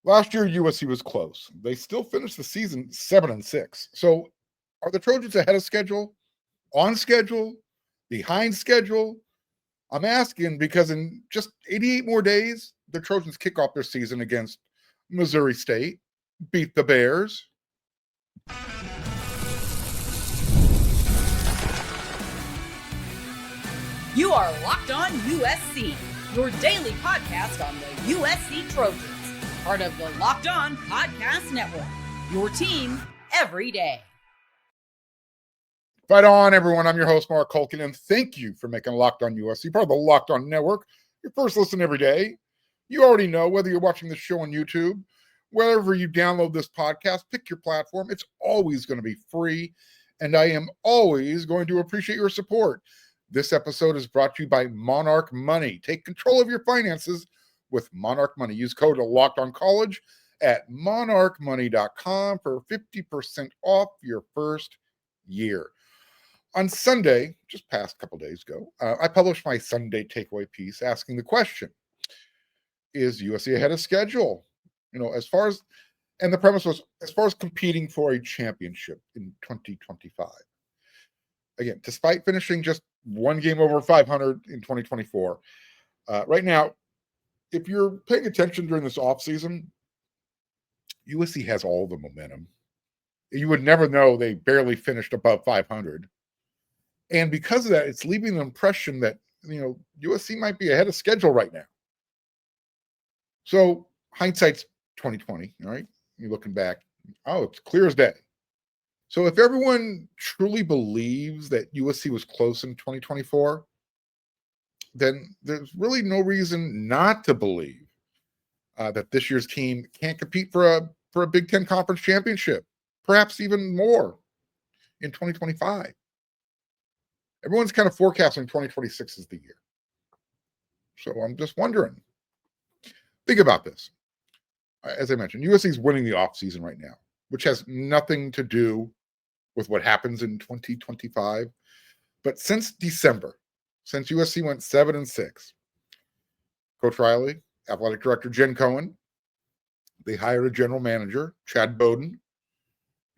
Last year, USC was close. They still finished the season 7-6. So are the Trojans ahead of schedule, on schedule, behind schedule? I'm asking because in just 88 more days, the Trojans kick off their season against Missouri State, beat the Bears. You are Locked On USC, your daily podcast on the USC Trojans, part of the Locked On Podcast Network, your team every day. Fight on, everyone. I'm your host, Mark Culkin, and thank you for making Locked On USC part of the Locked On Network, your first listen every day. You already know, whether you're watching the show on YouTube, wherever you download this podcast, pick your platform. It's always going to be free, and I am always going to appreciate your support. This episode is brought to you by Monarch Money. Take control of your finances with Monarch Money. Use code LOCKEDONCollege at monarchmoney.com for 50% off your first year. On Sunday, just past a couple days ago, I published my Sunday takeaway piece asking the question, is USC ahead of schedule? And the premise was, as far as competing for a championship in 2025. Again, despite finishing just one game over 500 in 2024, right now, if you're paying attention during this offseason, USC has all the momentum. You would never know they barely finished above 500. And because of that, it's leaving the impression that, USC might be ahead of schedule right now. So hindsight's 2020, all right? You're looking back, it's clear as day. So if everyone truly believes that USC was close in 2024, then there's really no reason not to believe that this year's team can't compete for a Big Ten Conference championship, perhaps even more in 2025. Everyone's kind of forecasting 2026 as the year. So I'm just wondering. Think about this. As I mentioned, USC is winning the offseason right now, which has nothing to do with what happens in 2025. But since December, since USC went 7-6, Coach Riley, athletic director Jen Cohen, they hired a general manager, Chad Bowden.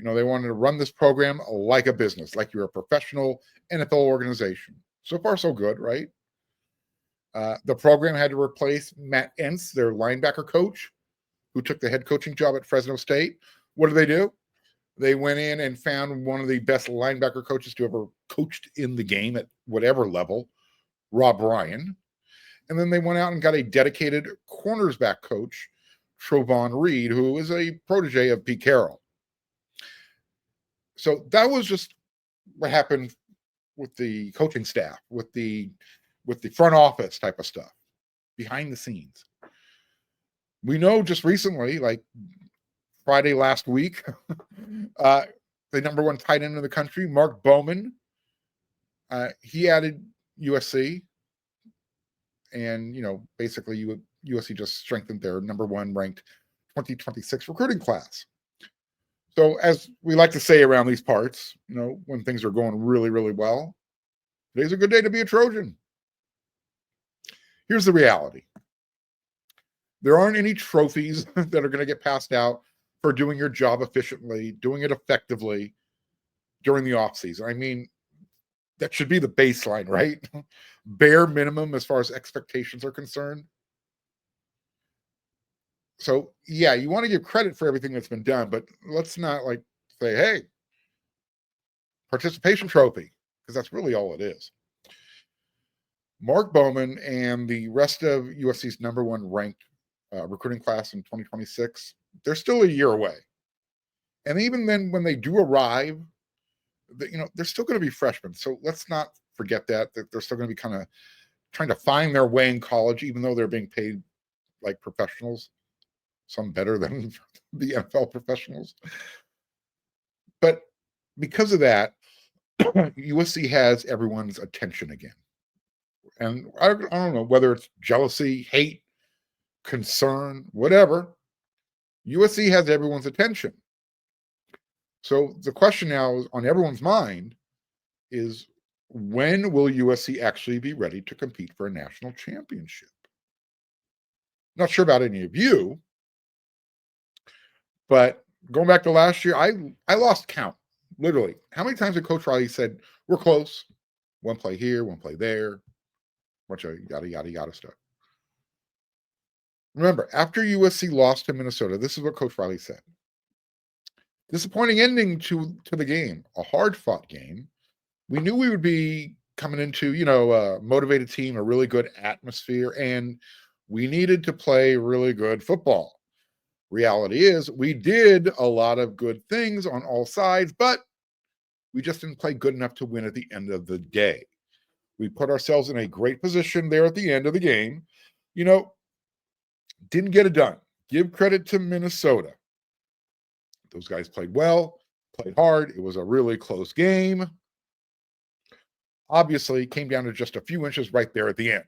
They wanted to run this program like a business, like you're a professional NFL organization. So far, so good, right? The program had to replace Matt Entz, their linebacker coach, who took the head coaching job at Fresno State. What did they do? They went in and found one of the best linebacker coaches to ever coached in the game at whatever level, Rob Ryan. And then they went out and got a dedicated cornersback coach, Trovon Reed, who is a protege of Pete Carroll. So that was just what happened with the coaching staff, with the front office type of stuff, behind the scenes. We know just recently, like Friday last week, the number one tight end in the country, Mark Bowman, he added USC, and basically USC just strengthened their number one ranked 2026 recruiting class. So as we like to say around these parts, when things are going really, really well, today's a good day to be a Trojan. Here's the reality. There aren't any trophies that are going to get passed out for doing your job efficiently, doing it effectively during the offseason. I mean, that should be the baseline, right? Bare minimum as far as expectations are concerned. So, yeah, you want to give credit for everything that's been done, but let's not say, hey, participation trophy, because that's really all it is. Mark Bowman and the rest of USC's number one ranked recruiting class in 2026, they're still a year away. And even then, when they do arrive, they're still going to be freshmen. So let's not forget that they're still going to be kind of trying to find their way in college, even though they're being paid like professionals. Some better than the NFL professionals. But because of that, USC has everyone's attention again. And I don't know whether it's jealousy, hate, concern, whatever. USC has everyone's attention. So the question now is on everyone's mind is, when will USC actually be ready to compete for a national championship? Not sure about any of you, But going back to last year, I lost count, literally. How many times did Coach Riley said, we're close? One play here, one play there, bunch of yada, yada, yada stuff. Remember, after USC lost to Minnesota, this is what Coach Riley said. Disappointing ending to the game, a hard-fought game. We knew we would be coming into, a motivated team, a really good atmosphere, and we needed to play really good football. Reality is we did a lot of good things on all sides, but we just didn't play good enough to win at the end of the day. We put ourselves in a great position there at the end of the game. Didn't get it done. Give credit to Minnesota. Those guys played well, played hard. It was a really close game. Obviously, it came down to just a few inches right there at the end.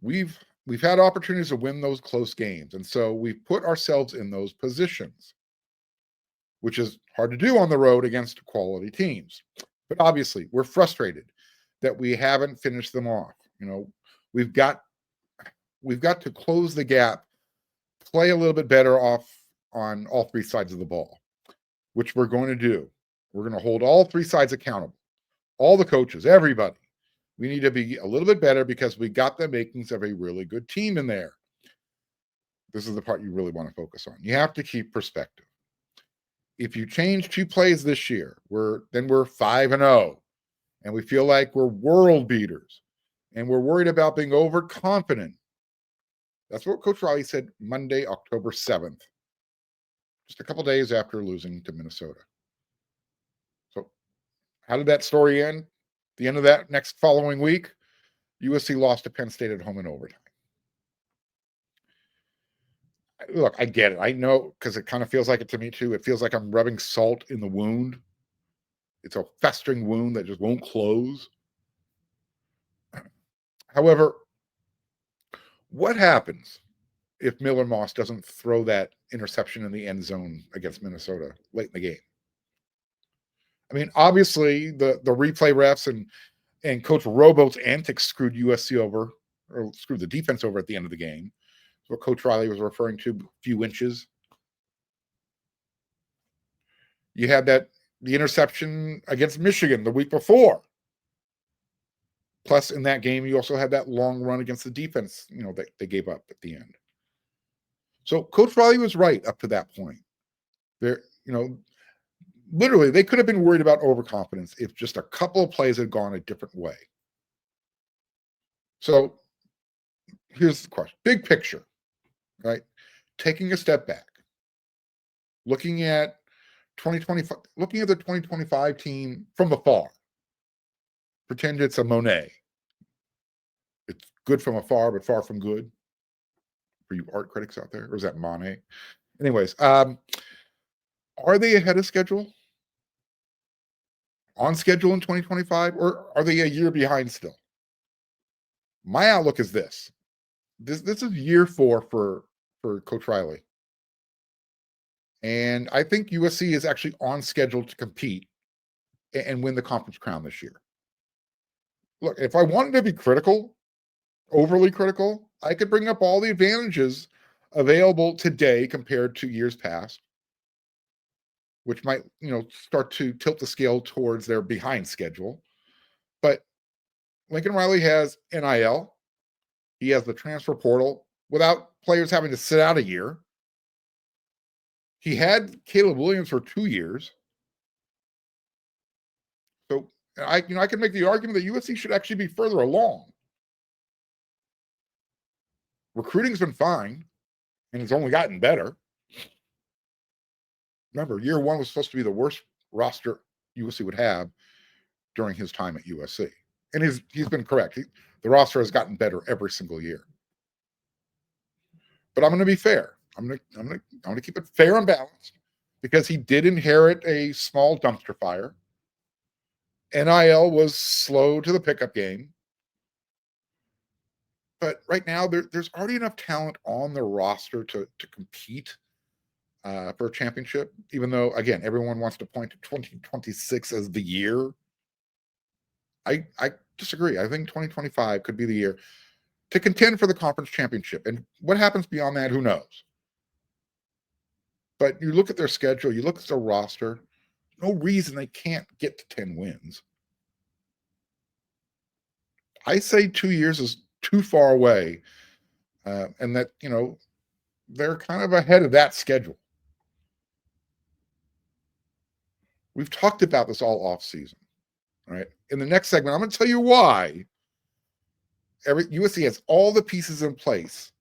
We've had opportunities to win those close games, and so we've put ourselves in those positions, which is hard to do on the road against quality teams. But obviously, we're frustrated that we haven't finished them off. We've got to close the gap, play a little bit better off on all three sides of the ball, which we're going to do. We're going to hold all three sides accountable, all the coaches, everybody. We need to be a little bit better because we got the makings of a really good team in there. This is the part you really want to focus on. You have to keep perspective. If you change 2 plays this year, we're 5-0, and we feel like we're world beaters, and we're worried about being overconfident. That's what Coach Riley said Monday, October 7th, just a couple days after losing to Minnesota. So how did that story end? The end of that next following week, USC lost to Penn State at home in overtime. Look, I get it. I know, because it kind of feels like it to me too. It feels like I'm rubbing salt in the wound. It's a festering wound that just won't close. However, what happens if Miller Moss doesn't throw that interception in the end zone against Minnesota late in the game? I mean, obviously, the replay refs and Coach Robo's antics screwed USC over, or screwed the defense over at the end of the game. What Coach Riley was referring to, a few inches. You had the interception against Michigan the week before. Plus, in that game, you also had that long run against the defense, that they gave up at the end. So Coach Riley was right up to that point. There, literally, they could have been worried about overconfidence if just a couple of plays had gone a different way. So here's the question. Big picture, right? Taking a step back, looking at 2025, looking at the 2025 team from afar. Pretend it's a Monet. It's good from afar, but far from good. For you art critics out there, or is that Monet? Anyways, are they ahead of schedule? On schedule in 2025, or are they a year behind still? My outlook is this. This is year 4 for Coach Riley. And I think USC is actually on schedule to compete and win the conference crown this year. Look, if I wanted to be critical, overly critical, I could bring up all the advantages available today compared to years past, which might, start to tilt the scale towards their behind schedule. But Lincoln Riley has NIL. He has the transfer portal without players having to sit out a year. He had Caleb Williams for 2 years. So I can make the argument that USC should actually be further along. Recruiting's been fine, and it's only gotten better. Remember, year 1 was supposed to be the worst roster USC would have during his time at USC. And he's been correct. The roster has gotten better every single year. But I'm going to be fair. I'm going to keep it fair and balanced, because he did inherit a small dumpster fire. NIL was slow to the pickup game. But right now, there's already enough talent on the roster to compete for a championship, even though, again, everyone wants to point to 2026 as the year. I disagree. I think 2025 could be the year to contend for the conference championship. And what happens beyond that, who knows? But you look at their schedule, you look at their roster, no reason they can't get to 10 wins. I say 2 years is too far away, and that, they're kind of ahead of that schedule. We've talked about this all off season, right? In the next segment, I'm going to tell you why USC has all the pieces in place.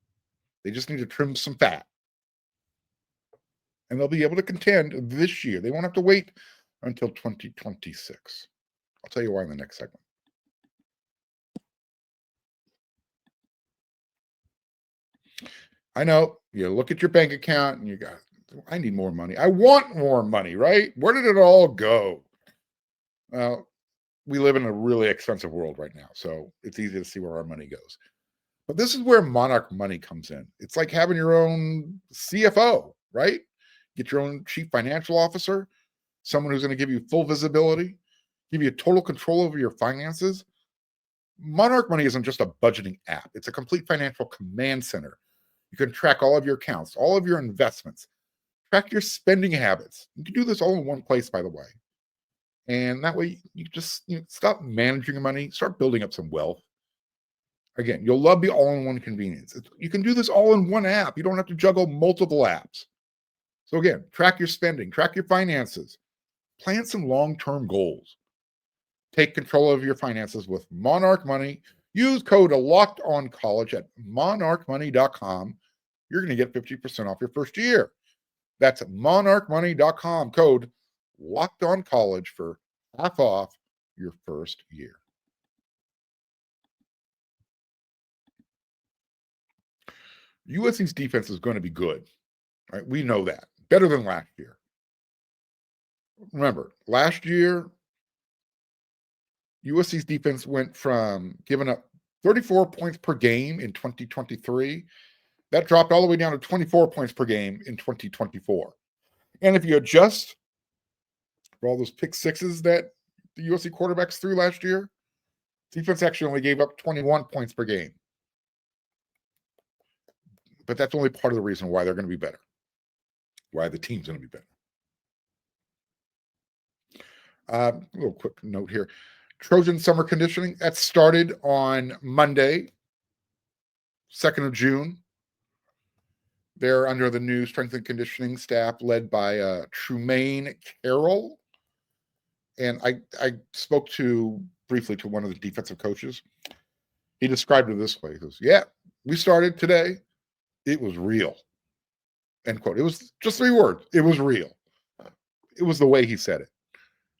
They just need to trim some fat, and they'll be able to contend this year. They won't have to wait until 2026. I'll tell you why in the next segment. I know you look at your bank account and you got, I need more money. I want more money, right? Where did it all go? Well, we live in a really expensive world right now, so it's easy to see where our money goes. But this is where Monarch Money comes in. It's like having your own CFO, right? Get your own chief financial officer, someone who's going to give you full visibility, give you total control over your finances. Monarch Money isn't just a budgeting app. It's a complete financial command center. You can track all of your accounts, all of your investments, track your spending habits. You can do this all in one place, by the way. And that way you just stop managing your money, start building up some wealth. Again, you'll love the all-in-one convenience. You can do this all in one app. You don't have to juggle multiple apps. So again, track your spending, track your finances, plan some long-term goals. Take control of your finances with Monarch Money. Use code LOCKEDONCollege at monarchmoney.com. You're going to get 50% off your first year. That's monarchmoney.com. Code LOCKEDONCollege for half off your first year. USC's defense is going to be good. Right? We know that. Better than last year. Remember, last year, USC's defense went from giving up 34 points per game in 2023. That dropped all the way down to 24 points per game in 2024. And if you adjust for all those pick sixes that the USC quarterbacks threw last year, defense actually only gave up 21 points per game. But that's only part of the reason why they're going to be better, why the team's going to be better. A little quick note here. Trojan summer conditioning, that started on Monday, 2nd of June. They're under the new strength and conditioning staff led by Trumaine Carroll. And I spoke briefly to one of the defensive coaches. He described it this way. He goes, yeah, we started today. It was real. End quote. It was just 3 words. It was real. It was the way he said it.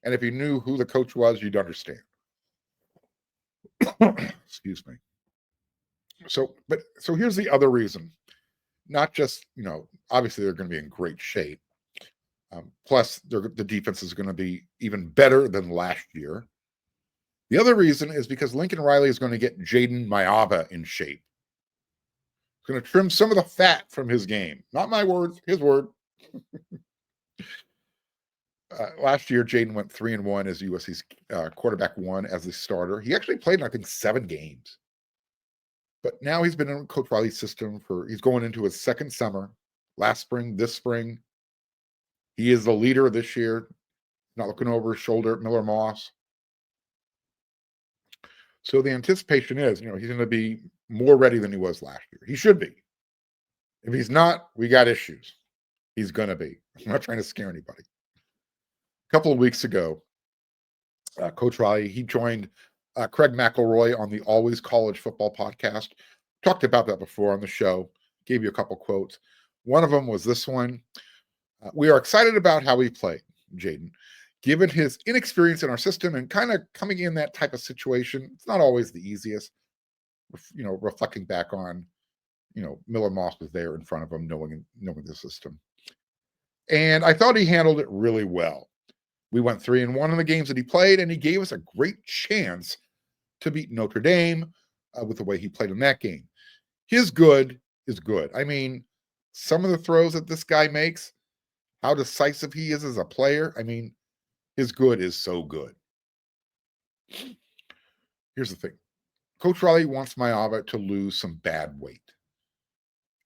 And if you knew who the coach was, you'd understand. Excuse me. So here's the other reason. Not just, obviously they're going to be in great shape. Plus, the defense is going to be even better than last year. The other reason is because Lincoln Riley is going to get Jaden Maiava in shape. He's going to trim some of the fat from his game. Not my words, his word. Last year, Jaden went 3-1 as USC's quarterback 1 as the starter. He actually played in, I think, 7 games. But now he's been in Coach Riley's system he's going into his 2nd summer. Last spring, this spring. He is the leader this year. Not looking over his shoulder at Miller Moss. So the anticipation is, he's going to be more ready than he was last year. He should be. If he's not, we got issues. He's going to be. I'm not trying to scare anybody. A couple of weeks ago, Coach Riley, he joined Craig McElroy on the Always College Football podcast. Talked about that before on the show. Gave you a couple quotes. One of them was this one. We are excited about how he played, Jaden. Given his inexperience in our system and kind of coming in that type of situation, it's not always the easiest. Reflecting back on, Miller Moss was there in front of him, knowing the system. And I thought he handled it really well. We went 3-1 in the games that he played, and he gave us a great chance to beat Notre Dame with the way he played in that game. His good is good. I mean, some of the throws that this guy makes, how decisive he is as a player, his good is so good. Here's the thing. Coach Riley wants Maiava to lose some bad weight.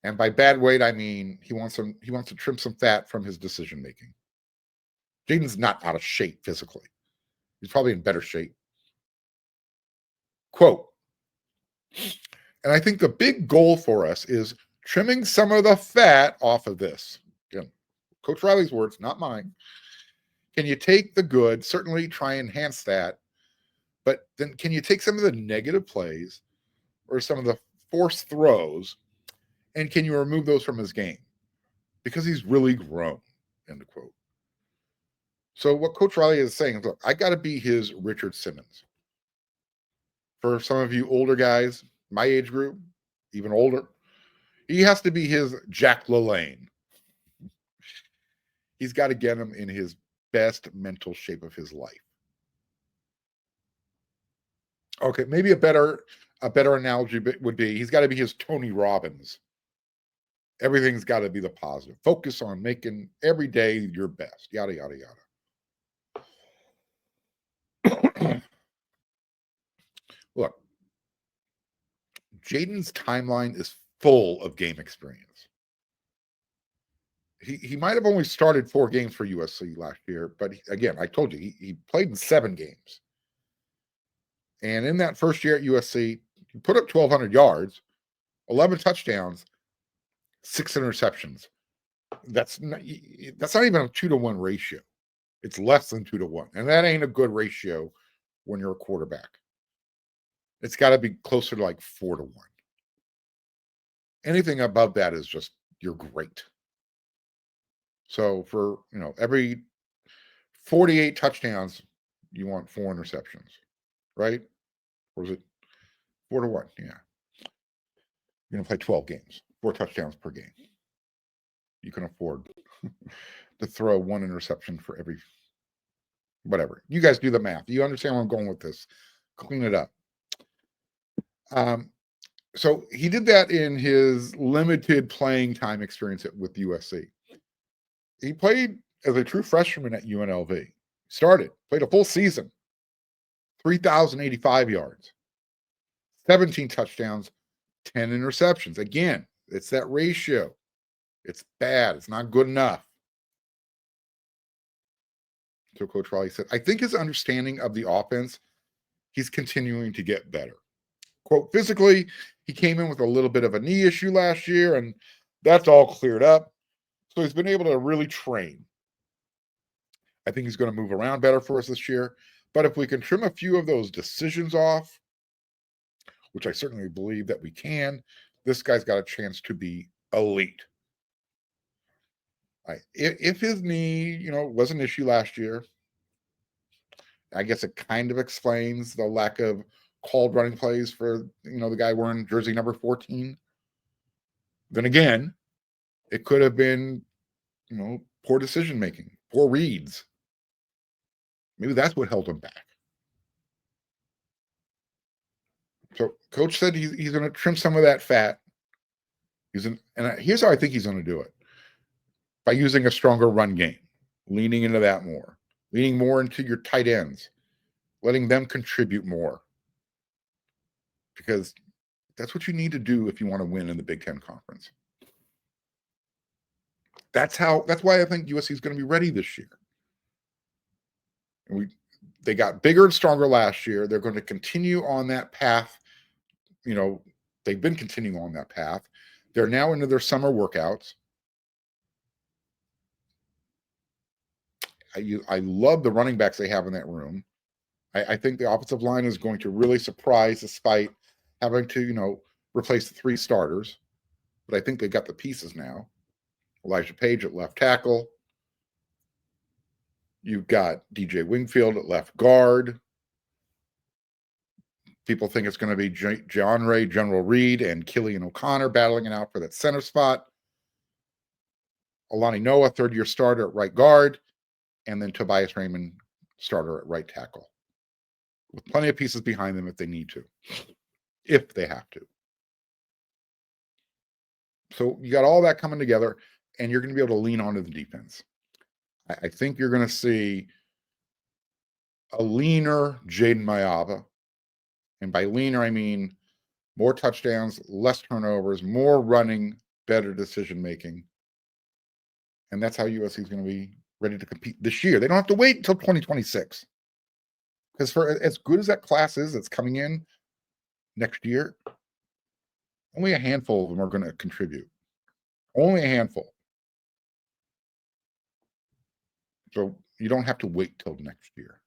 And by bad weight, I mean he wants to trim some fat from his decision making. Jaden's not out of shape physically. He's probably in better shape. Quote, and I think the big goal for us is trimming some of the fat off of this. Again, Coach Riley's words, not mine. Can you take the good, certainly try and enhance that, but then can you take some of the negative plays or some of the forced throws, and can you remove those from his game? Because he's really grown, end of quote. So what Coach Riley is saying is, look, I got to be his Richard Simmons. For some of you older guys, my age group, even older, he has to be his Jack LaLanne. He's got to get him in his best mental shape of his life. Okay, maybe a better analogy would be he's got to be his Tony Robbins. Everything's got to be the positive. Focus on making every day your best. Yada, yada, yada. Look, Jaden's timeline is full of game experience. He might have only started 4 games for USC last year, but again, I told you, he played in 7 games. And in that first year at USC, he put up 1,200 yards, 11 touchdowns, 6 interceptions. That's not even a 2-to-1 ratio. It's less than 2-to-1. And that ain't a good ratio when you're a quarterback. It's got to be closer to like 4-to-1. Anything above that is just, you're great. So for, every 48 touchdowns, you want 4 interceptions, right? Or is it 4-to-1? Yeah. You're going to play 12 games, 4 touchdowns per game. You can afford to throw 1 interception for every, whatever. You guys do the math. You understand where I'm going with this. Clean it up. So he did that in his limited playing time experience with USC. He played as a true freshman at UNLV. Played a full season, 3,085 yards, 17 touchdowns, 10 interceptions. Again, it's that ratio. It's bad. It's not good enough. So Coach Riley said, I think his understanding of the offense, he's continuing to get better. Quote, physically, he came in with a little bit of a knee issue last year, and that's all cleared up. So he's been able to really train. I think he's going to move around better for us this year. But if we can trim a few of those decisions off, which I certainly believe that we can, this guy's got a chance to be elite. If his knee, was an issue last year, I guess it kind of explains the lack of called running plays for, the guy wearing jersey number 14. Then again, it could have been, poor decision making, poor reads. Maybe that's what held him back. So Coach said he's going to trim some of that fat. And here's how I think he's going to do it. By using a stronger run game, leaning into that more, leaning more into your tight ends, letting them contribute more. Because that's what you need to do if you want to win in the Big Ten Conference. That's why I think USC is going to be ready this year. And they got bigger and stronger last year. They're going to continue on that path. They've been continuing on that path. They're now into their summer workouts. I love the running backs they have in that room. I think the offensive line is going to really surprise despite having to, replace the 3 starters. But I think they got the pieces now. Elijah Page at left tackle. You've got DJ Wingfield at left guard. People think it's going to be John Ray, General Reed, and Killian O'Connor battling it out for that center spot. Alani Noah, third-year starter at right guard. And then Tobias Raymond, starter at right tackle. With plenty of pieces behind them if they need to. If they have to. So you got all that coming together, and you're going to be able to lean onto the defense. I think you're going to see a leaner Jaden Maiava. And by leaner, I mean more touchdowns, less turnovers, more running, better decision making. And that's how USC is going to be ready to compete this year. They don't have to wait until 2026. Because for as good as that class is that's coming in next year, only a handful of them are going to contribute. Only a handful. So you don't have to wait till next year.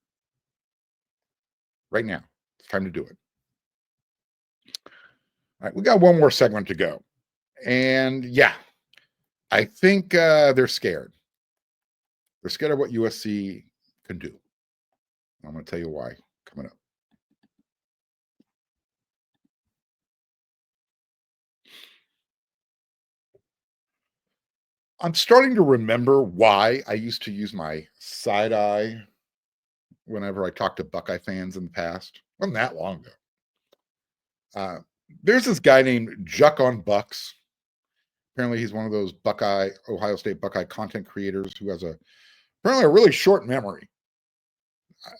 Right now, it's time to do it. All right, we got one more segment to go. And yeah, I think they're scared. They're scared of what USC can do. I'm going to tell you why coming up. I'm starting to remember why I used to use my side eye whenever I talked to Buckeye fans in the past. Wasn't that long ago. There's this guy named Juck on Bucks. Apparently, he's one of those Ohio State Buckeye content creators who has apparently a really short memory.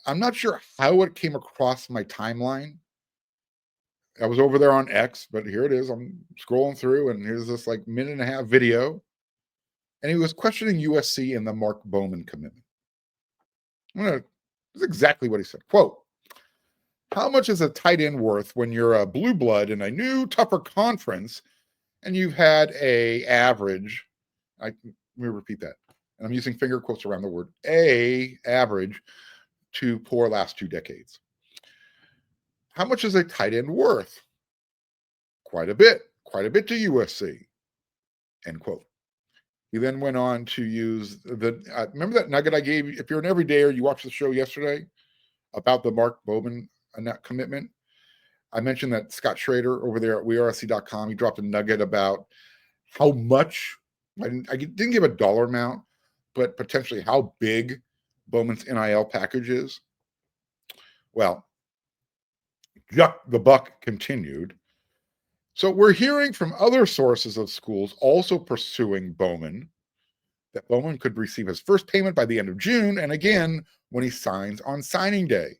I'm not sure how it came across my timeline. I was over there on X, but here it is. I'm scrolling through, and here's this like minute and a half video. And he was questioning USC and the Mark Bowman commitment. This is exactly what he said. Quote, how much is a tight end worth when you're a blue blood in a new, tougher conference and you've had a average, let me repeat that, and I'm using finger quotes around the word, average to poor last 2 decades. How much is a tight end worth? Quite a bit to USC, end quote. He then went on to use remember that nugget I gave you? If you're an everydayer, you watched the show yesterday about the Mark Bowman commitment. I mentioned that Scott Schrader over there at WeAreSC.com, he dropped a nugget about how much, I didn't give a dollar amount, but potentially how big Bowman's NIL package is. Well, Juck the Buck continued. So we're hearing from other sources of schools also pursuing Bowman, that Bowman could receive his first payment by the end of June, and again when he signs on signing day.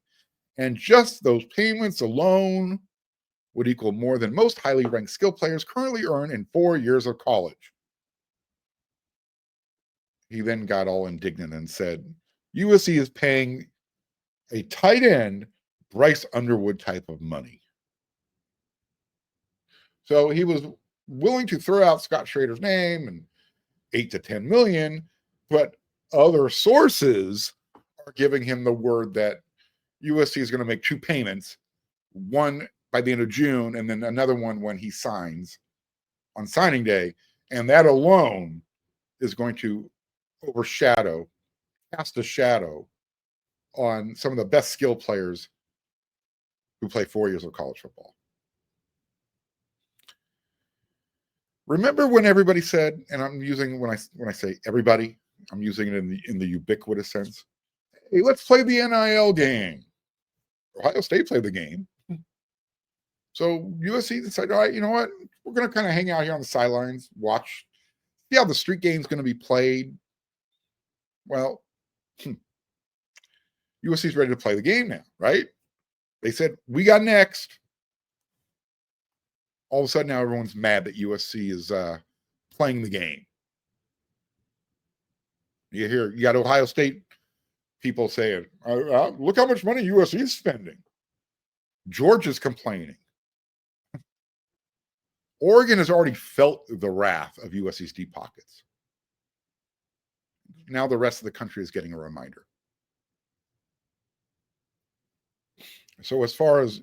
And just those payments alone would equal more than most highly ranked skill players currently earn in 4 years of college. He then got all indignant and said, USC is paying a tight end Bryce Underwood type of money. So he was willing to throw out Scott Schrader's name and 8 to 10 million, but other sources are giving him the word that USC is going to make 2 payments, one by the end of June and then another one when he signs on signing day. And that alone is going to cast a shadow on some of the best skill players who play 4 years of college football. Remember when everybody said, and I'm using when I say everybody, I'm using it in the ubiquitous sense. Hey, let's play the NIL game. Ohio State played the game. So USC decided, all right, you know what? We're going to kind of hang out here on the sidelines, watch, see how the street game is going to be played. Well, USC is ready to play the game now, right? They said, we got next. All of a sudden now everyone's mad that USC is playing the game. You got Ohio State people saying, look how much money USC is spending. Georgia's complaining. Oregon has already felt the wrath of USC's deep pockets. Now the rest of the country is getting a reminder. So as far as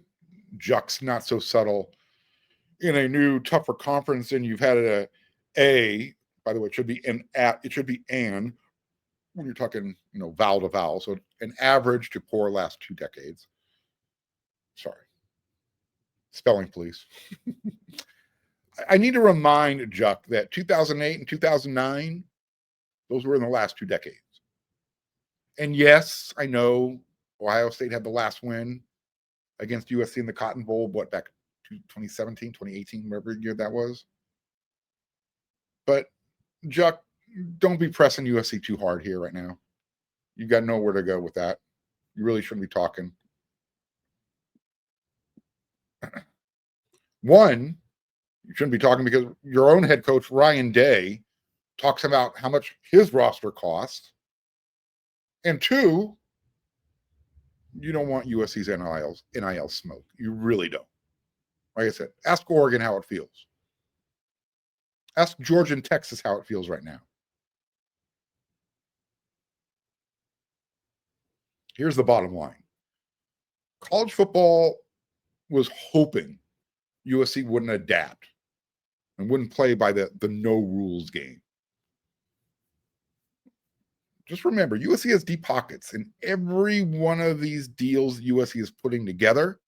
Juck's not so subtle, in a new, tougher conference, and you've had a, by the way, it should be an when you're talking, vowel to vowel. So an average to poor last 2 decades. Sorry. Spelling, please. I need to remind Juck that 2008 and 2009, those were in the last 2 decades. And yes, I know Ohio State had the last win against USC in the Cotton Bowl, back 2017, 2018, whatever year that was. But Juck, don't be pressing USC too hard here right now. You got nowhere to go with that. You really shouldn't be talking. One, You shouldn't be talking because your own head coach, Ryan Day, talks about how much his roster costs. And two, you don't want USC's NIL smoke. You really don't. Like I said, ask Oregon how it feels. Ask Georgia and Texas how it feels right now. Here's the bottom line. College football was hoping USC wouldn't adapt and wouldn't play by the no rules game. Just remember, USC has deep pockets, and every one of these deals USC is putting together,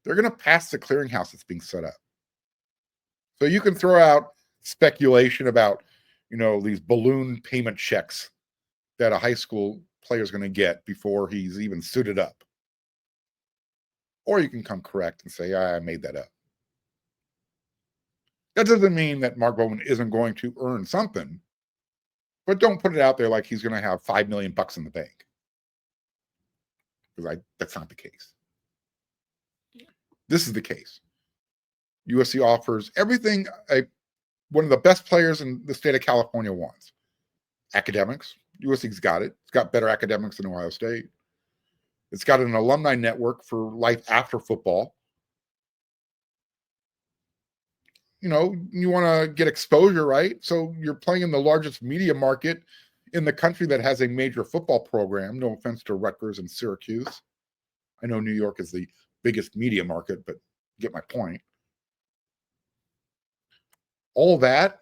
they're going to pass the clearinghouse that's being set up. So you can throw out speculation about, these balloon payment checks that a high school player is going to get before he's even suited up. Or you can come correct and say, I made that up. That doesn't mean that Mark Bowman isn't going to earn something, but don't put it out there like he's going to have $5 million in the bank. Because that's not the case. This is the case. USC offers everything one of the best players in the state of California wants. Academics. USC's got it. It's got better academics than Ohio State. It's got an alumni network for life after football. You want to get exposure, right? So you're playing in the largest media market in the country that has a major football program. No offense to Rutgers and Syracuse. I know New York is the biggest media market, but you get my point. All that,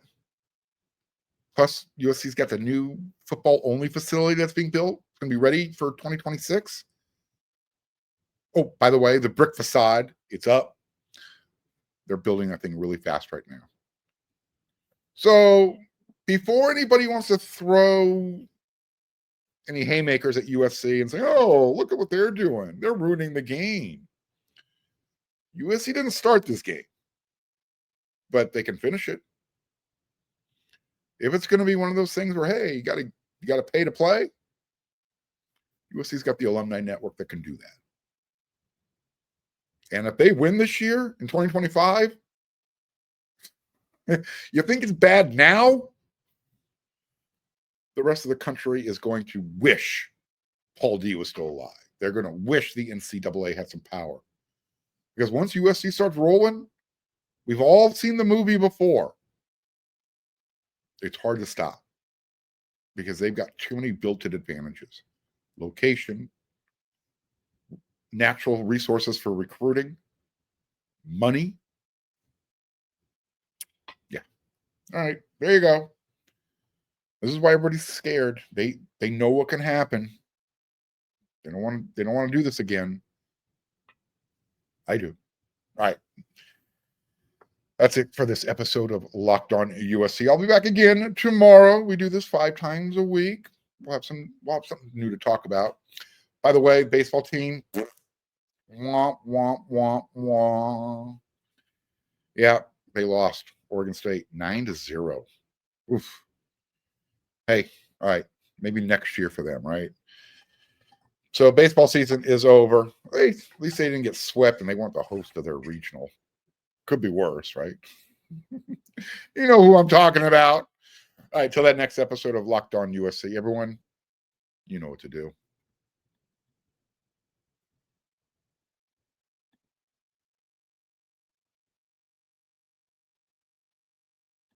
plus USC's got the new football-only facility that's being built. It's going to be ready for 2026. Oh, by the way, the brick facade, it's up. They're building that thing really fast right now. So before anybody wants to throw any haymakers at USC and say, oh, look at what they're doing. They're ruining the game. USC didn't start this game, but they can finish it. If it's going to be one of those things where, hey, you got to pay to play, USC's got the alumni network that can do that. And if they win this year in 2025, you think it's bad now? The rest of the country is going to wish Paul D was still alive. They're going to wish the NCAA had some power. Because once USC starts rolling, we've all seen the movie before. It's hard to stop because they've got too many built-in advantages. Location, natural resources for recruiting, money. Yeah. All right, there you go. This is why everybody's scared. They know what can happen. They don't want to do this again. I do. All right. That's it for this episode of Locked On USC. I'll be back again tomorrow. We do this 5 times a week. We'll have something new to talk about. By the way, baseball team. Womp, womp, womp, womp. Yeah, they lost Oregon State 9-0. Oof. Hey, all right. Maybe next year for them, right? So baseball season is over. At least they didn't get swept and they weren't the host of their regional. Could be worse, right? You know who I'm talking about. All right, till that next episode of Locked On USC. Everyone, you know what to do.